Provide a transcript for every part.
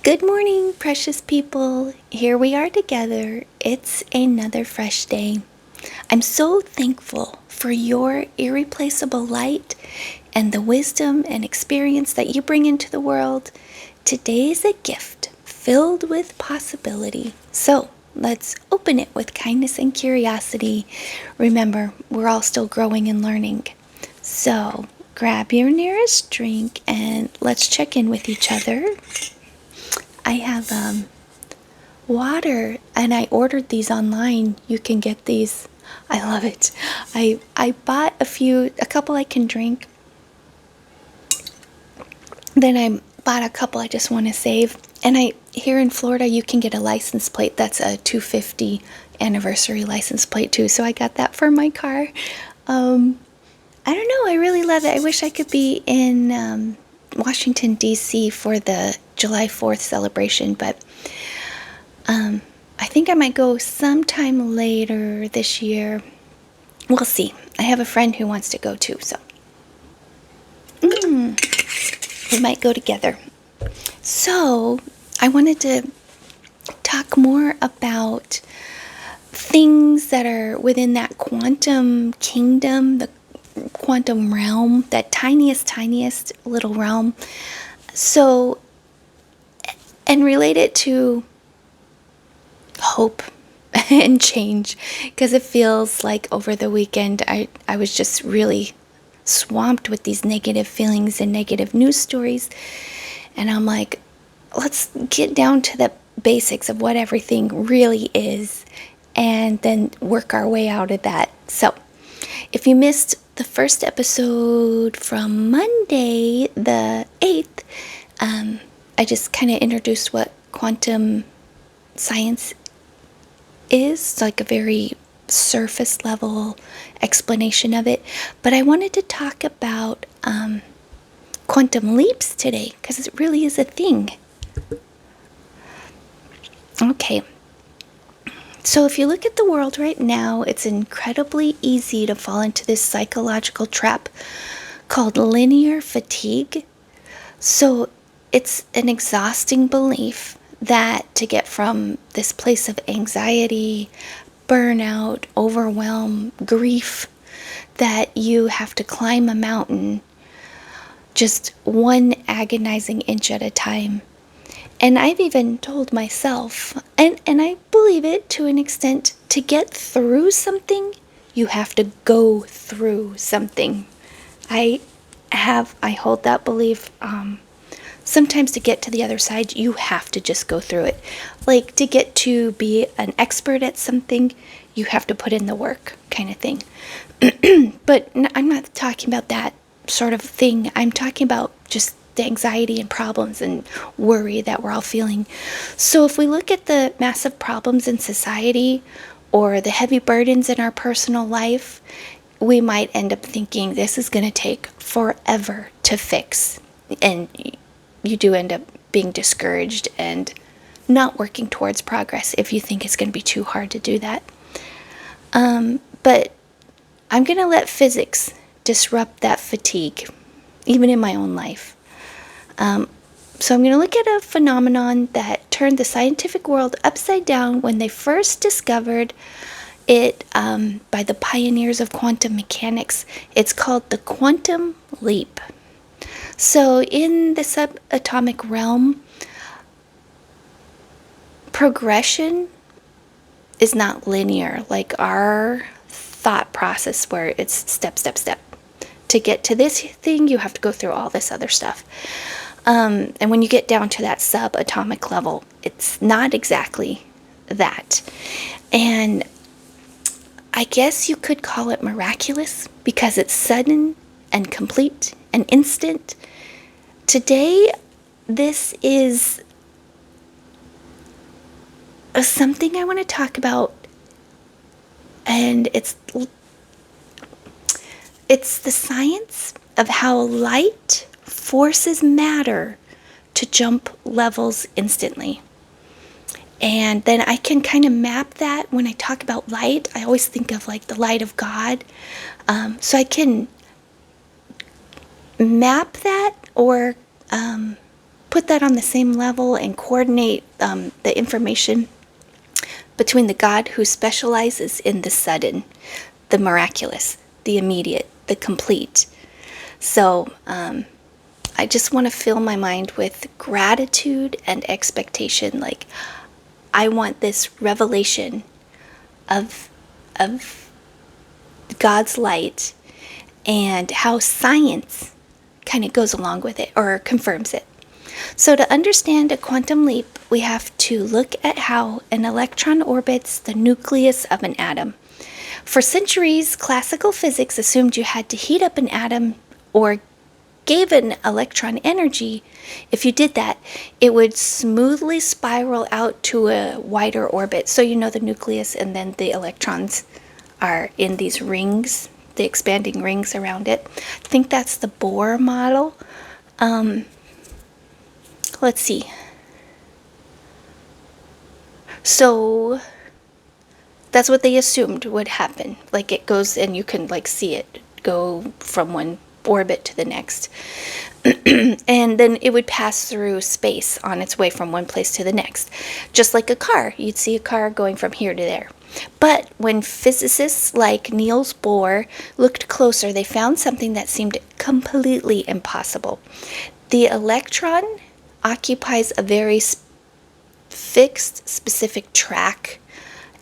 Good morning, precious people. Here we are together. It's another fresh day. I'm so thankful for your irreplaceable light and the wisdom and experience that you bring into the world. Today is a gift filled with possibility. So let's open it with kindness and curiosity. Remember, we're all still growing and learning. So grab your nearest drink and let's check in with each other. I have water, and I ordered these online. You can get these. I love it. I bought a couple I can drink. Then I bought a couple I just want to save. And here in Florida, you can get a license plate that's a 250 anniversary license plate too. So I got that for my car. I don't know. I really love it. I wish I could be in Washington, D.C. for the July 4th celebration, but I think I might go sometime later this year. We'll see. I have a friend who wants to go too, so we might go together. So I wanted to talk more about things that are within that quantum kingdom, the quantum realm, that tiniest little realm. So, and relate it to hope and change, because it feels like over the weekend I was just really swamped with these negative feelings and negative news stories, and I'm like, let's get down to the basics of what everything really is and then work our way out of that. So if you missed the first episode from Monday the 8th, I just kind of introduced what quantum science is, like a very surface level explanation of it. But I wanted to talk about quantum leaps today, because it really is a thing. Okay. So if you look at the world right now, it's incredibly easy to fall into this psychological trap called linear fatigue. So it's an exhausting belief that to get from this place of anxiety, burnout, overwhelm, grief, that you have to climb a mountain just one agonizing inch at a time. And I've even told myself, and I believe it to an extent, to get through something, you have to go through something. I hold that belief. Sometimes to get to the other side, you have to just go through it. Like to get to be an expert at something, you have to put in the work, kind of thing. But I'm not talking about that sort of thing. I'm talking about just the anxiety and problems and worry that we're all feeling. So if we look at the massive problems in society or the heavy burdens in our personal life, we might end up thinking this is going to take forever to fix. And you do end up being discouraged and not working towards progress if you think it's going to be too hard to do that. But I'm going to let physics disrupt that fatigue, even in my own life. So I'm going to look at a phenomenon that turned the scientific world upside down when they first discovered it by the pioneers of quantum mechanics. It's called the quantum leap. So in the subatomic realm, progression is not linear like our thought process where it's step, step, step. To get to this thing, you have to go through all this other stuff. And when you get down to that subatomic level, it's not exactly that. And I guess you could call it miraculous because it's sudden and complete and instant. Today, this is something I want to talk about, and it's the science of how light forces matter to jump levels instantly. And then I can kind of map that. When I talk about light, I always think of like the light of God. So I can map that or put that on the same level and coordinate the information between the God who specializes in the sudden, the miraculous, the immediate, the complete. So I just want to fill my mind with gratitude and expectation. Like, I want this revelation of God's light and how science kind of goes along with it or confirms it. So to understand a quantum leap, we have to look at how an electron orbits the nucleus of an atom. For centuries, classical physics assumed you had to heat up an atom or gave an electron energy. If you did that, it would smoothly spiral out to a wider orbit. So you know the nucleus, and then the electrons are in these rings, the expanding rings around it. I think that's the Bohr model. Let's see. So that's what they assumed would happen. Like, it goes, and you can like see it go from one orbit to the next. And then it would pass through space on its way from one place to the next. Just like a car. You'd see a car going from here to there. But when physicists like Niels Bohr looked closer, they found something that seemed completely impossible. The electron occupies a very fixed, specific track,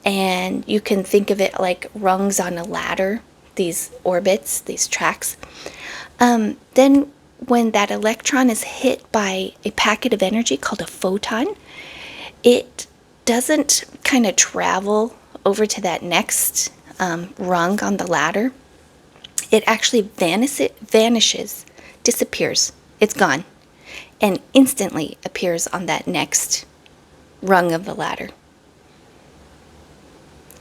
and you can think of it like rungs on a ladder, these orbits, these tracks. Then when that electron is hit by a packet of energy called a photon, it doesn't kind of travel over to that next rung on the ladder. It actually vanishes, disappears, it's gone, and instantly appears on that next rung of the ladder.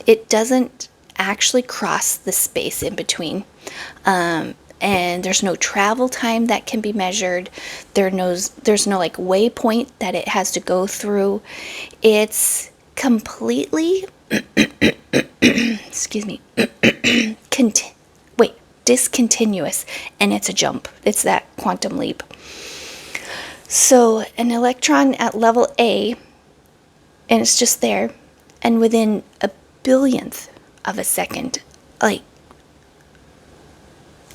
It doesn't actually cross the space in between, and there's no travel time that can be measured. There's no like waypoint that it has to go through. It's completely excuse me discontinuous, and it's a jump. It's that quantum leap. So an electron at level A, and it's just there, and within a billionth of a second, like,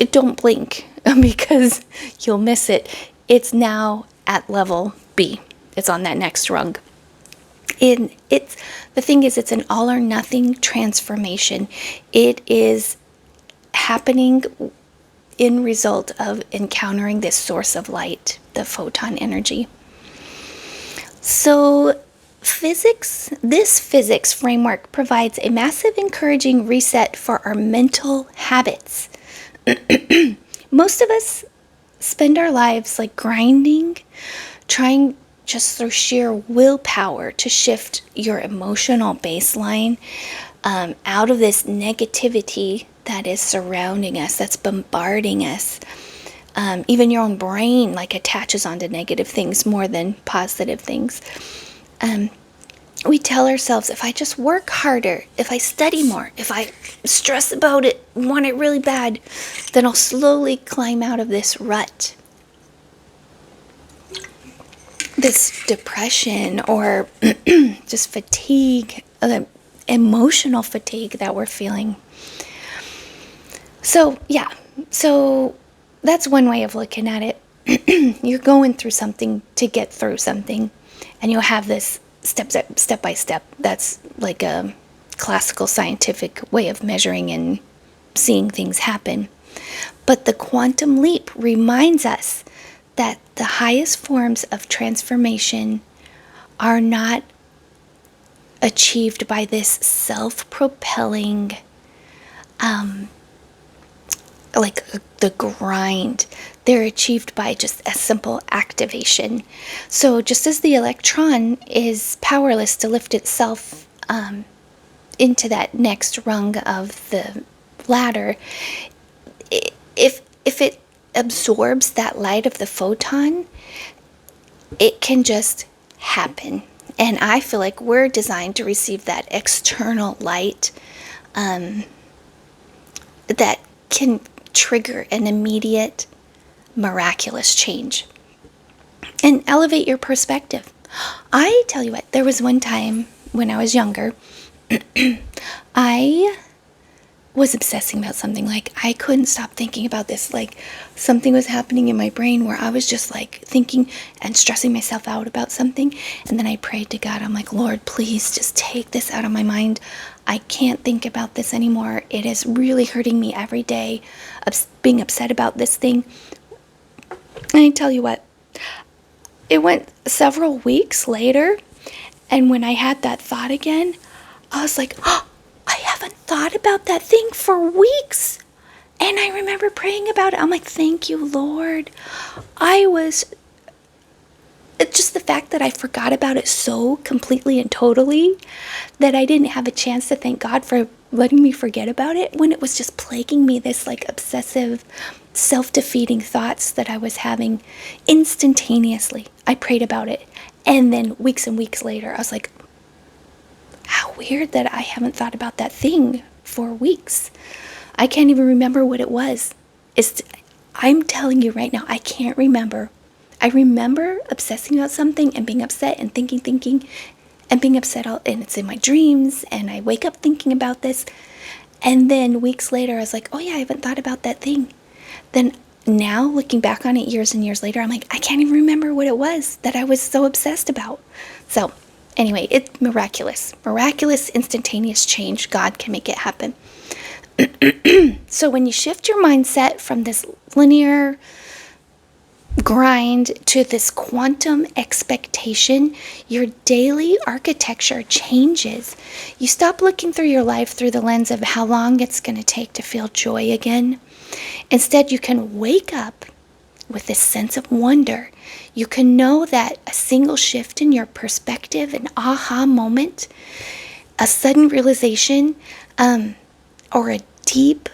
it don't blink because you'll miss it. It's now at level B. It's on that next rung. And the thing is, it's an all or nothing transformation. It is happening in result of encountering this source of light, the photon energy. So this physics framework provides a massive encouraging reset for our mental habits. Most of us spend our lives like grinding, trying just through sheer willpower to shift your emotional baseline out of this negativity that is surrounding us, that's bombarding us. Even your own brain like attaches onto negative things more than positive things. We tell ourselves, if I just work harder, if I study more, if I stress about it, want it really bad, then I'll slowly climb out of this rut, this depression, or just fatigue, emotional fatigue that we're feeling. So that's one way of looking at it. You're going through something to get through something, and you'll have this step by step. That's like a classical scientific way of measuring and seeing things happen. But the quantum leap reminds us that the highest forms of transformation are not achieved by this self-propelling, like the grind. They're achieved by just a simple activation. So just as the electron is powerless to lift itself into that next rung of the ladder, if it absorbs that light of the photon, it can just happen. And I feel like we're designed to receive that external light that can trigger an immediate miraculous change. and elevate your perspective. I tell you what, there was one time when I was younger, I was obsessing about something. Like, I couldn't stop thinking about this. Like, something was happening in my brain where I was just like thinking and stressing myself out about something. And then I prayed to God. I'm like, Lord, please just take this out of my mind. I can't think about this anymore. It is really hurting me every day, being upset about this thing. And I tell you what, it went several weeks later, and when I had that thought again, I was like, oh, I haven't thought about that thing for weeks. And I remember praying about it. I'm like, thank you, Lord. It's just the fact that I forgot about it so completely and totally that I didn't have a chance to thank God for letting me forget about it when it was just plaguing me, this like obsessive, self-defeating thoughts that I was having instantaneously. I prayed about it. And then weeks and weeks later, I was like, how weird that I haven't thought about that thing for weeks. I can't even remember what it was. I'm telling you right now, I can't remember. I remember obsessing about something and being upset and thinking, and being upset, and it's in my dreams, and I wake up thinking about this. And then weeks later, I was like, oh yeah, I haven't thought about that thing. Then now, looking back on it years and years later, I'm like, I can't even remember what it was that I was so obsessed about. So anyway, it's miraculous, instantaneous change. God can make it happen. So when you shift your mindset from this linear grind to this quantum expectation, your daily architecture changes. You stop looking through your life through the lens of how long it's going to take to feel joy again. Instead, you can wake up with this sense of wonder. You can know that a single shift in your perspective, an aha moment, a sudden realization, or a deep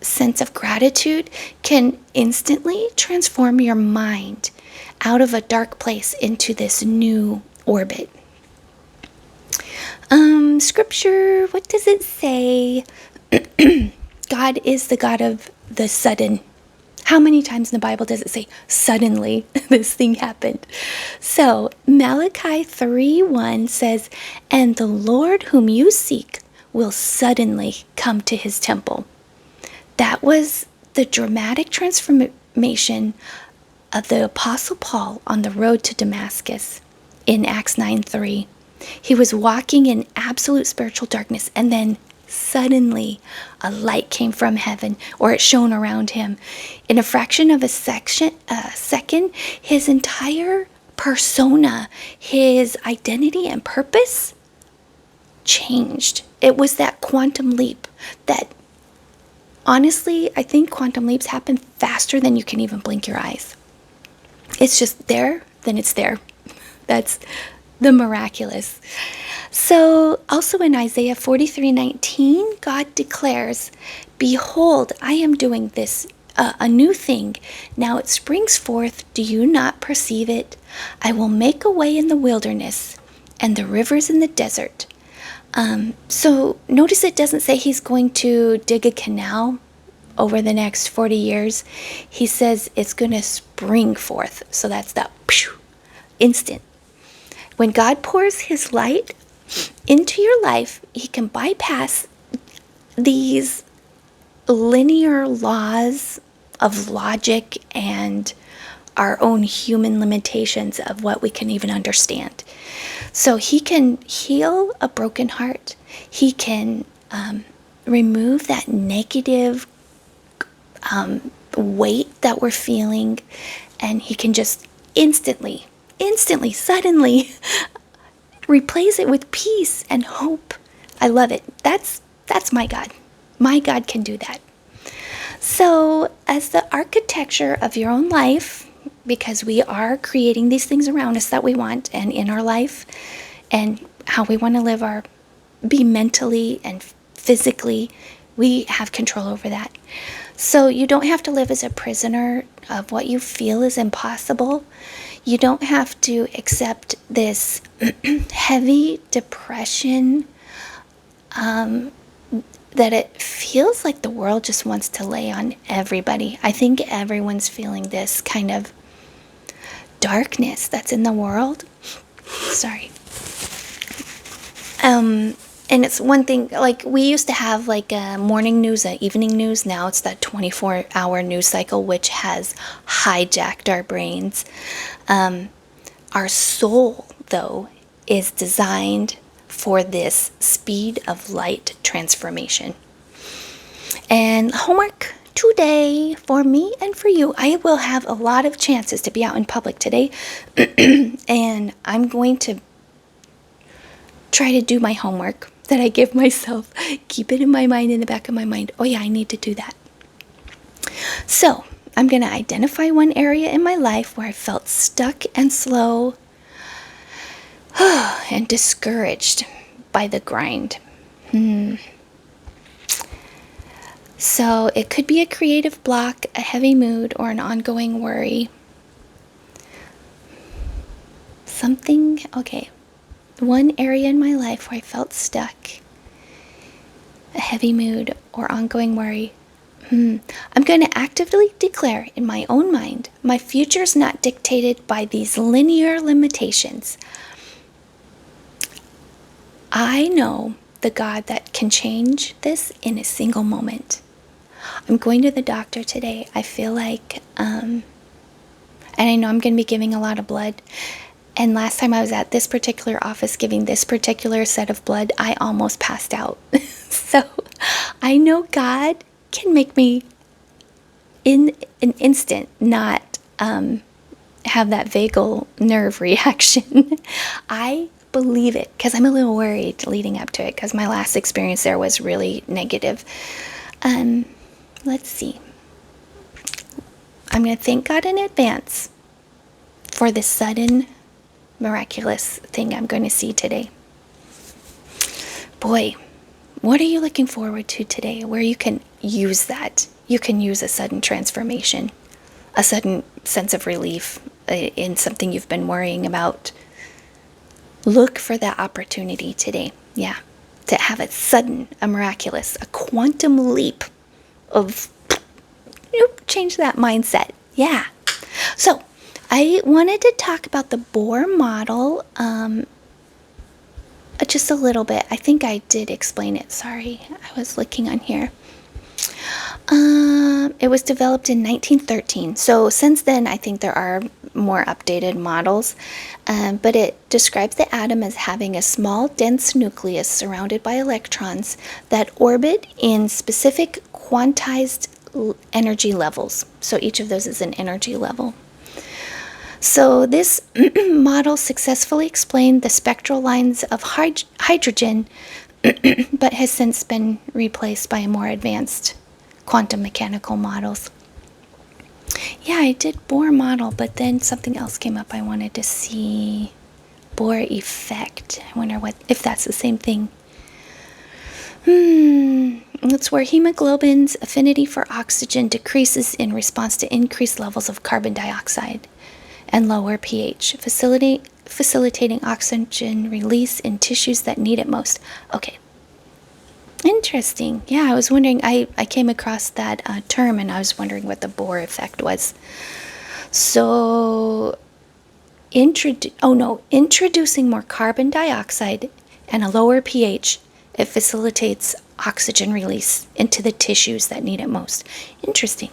sense of gratitude can instantly transform your mind out of a dark place into this new orbit. Scripture, what does it say? God is the God of the sudden. How many times in the Bible does it say, suddenly this thing happened? So Malachi 3:1 says, and the Lord whom you seek will suddenly come to his temple. That was the dramatic transformation of the Apostle Paul on the road to Damascus in Acts 9:3. He was walking in absolute spiritual darkness, and then suddenly a light came from heaven, or it shone around him. In a fraction of a second, his entire persona, his identity and purpose changed. It was that quantum leap that, honestly, I think quantum leaps happen faster than you can even blink your eyes. It's just there, then it's there. That's the miraculous. So also in Isaiah 43:19, God declares, behold, I am doing this, a new thing. Now it springs forth. Do you not perceive it? I will make a way in the wilderness and the rivers in the desert. So notice it doesn't say he's going to dig a canal over the next 40 years. He says it's going to spring forth. So that's that instant. When God pours his light into your life, he can bypass these linear laws of logic and our own human limitations of what we can even understand. So he can heal a broken heart. He can remove that negative weight that we're feeling, and he can just instantly, suddenly replace it with peace and hope. I love it. That's my God. My God can do that. So as the architecture of your own life, because we are creating these things around us that we want and in our life, and how we want to be mentally and physically, we have control over that. So you don't have to live as a prisoner of what you feel is impossible. You don't have to accept this heavy depression, that it feels like the world just wants to lay on everybody. I think everyone's feeling this kind of darkness that's in the world. Sorry. And it's one thing, like we used to have like a morning news, a evening news. Now it's that 24-hour news cycle, which has hijacked our brains. Our soul, though, is designed for this speed of light transformation. And homework today for me and for you. I will have a lot of chances to be out in public today. And I'm going to try to do my homework that I give myself. Keep it in my mind, in the back of my mind. Oh yeah, I need to do that. So I'm going to identify one area in my life where I felt stuck and slow and discouraged by the grind. So it could be a creative block, a heavy mood, or an ongoing worry. Okay. One area in my life where I felt stuck, a heavy mood, or ongoing worry. I'm going to actively declare in my own mind, my future is not dictated by these linear limitations. I know the God that can change this in a single moment. I'm going to the doctor today. I feel like, and I know I'm going to be giving a lot of blood. And last time I was at this particular office giving this particular set of blood, I almost passed out. So I know God can make me in an instant not have that vagal nerve reaction. I believe it because I'm a little worried leading up to it because my last experience there was really negative. Let's see. I'm going to thank God in advance for this sudden miraculous thing I'm going to see today. Boy, what are you looking forward to today where you can use that? You can use a sudden transformation, a sudden sense of relief in something you've been worrying about. Look for that opportunity today. Yeah. To have a sudden, a miraculous, a quantum leap of, change that mindset. Yeah. So I wanted to talk about the Bohr model just a little bit. I think I did explain it. Sorry, I was looking on here. It was developed in 1913. So since then, I think there are more updated models. But it describes the atom as having a small, dense nucleus surrounded by electrons that orbit in specific quantized energy levels. So each of those is an energy level. So this model successfully explained the spectral lines of hydrogen, but has since been replaced by more advanced quantum mechanical models. Yeah, I did Bohr model, but then something else came up I wanted to see. Bohr effect. I wonder if that's the same thing. It's where hemoglobin's affinity for oxygen decreases in response to increased levels of carbon dioxide and lower pH, facilitating oxygen release in tissues that need it most. Okay. Interesting. Yeah, I was wondering, I came across that term and I was wondering what the Bohr effect was. So, introducing more carbon dioxide and a lower pH, it facilitates oxygen release into the tissues that need it most. Interesting.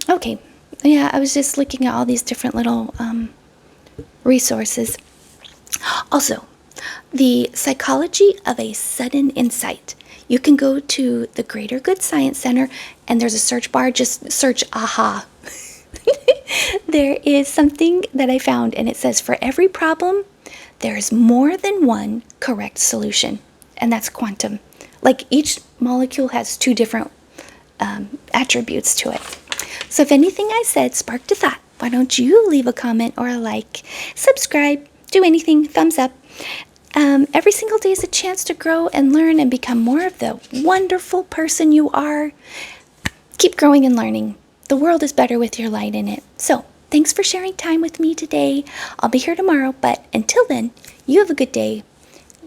Okay. Yeah, I was just looking at all these different little resources. Also, the psychology of a sudden insight. You can go to the Greater Good Science Center and there's a search bar. Just search AHA. There is something that I found and it says for every problem, there is more than one correct solution. And that's quantum. Like each molecule has two different attributes to it. So if anything I said sparked a thought, why don't you leave a comment or a like, subscribe, do anything, thumbs up. Every single day is a chance to grow and learn and become more of the wonderful person you are. Keep growing and learning. The world is better with your light in it. So thanks for sharing time with me today. I'll be here tomorrow, but until then, you have a good day.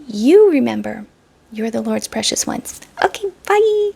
You remember, you're the Lord's precious ones. Okay, bye.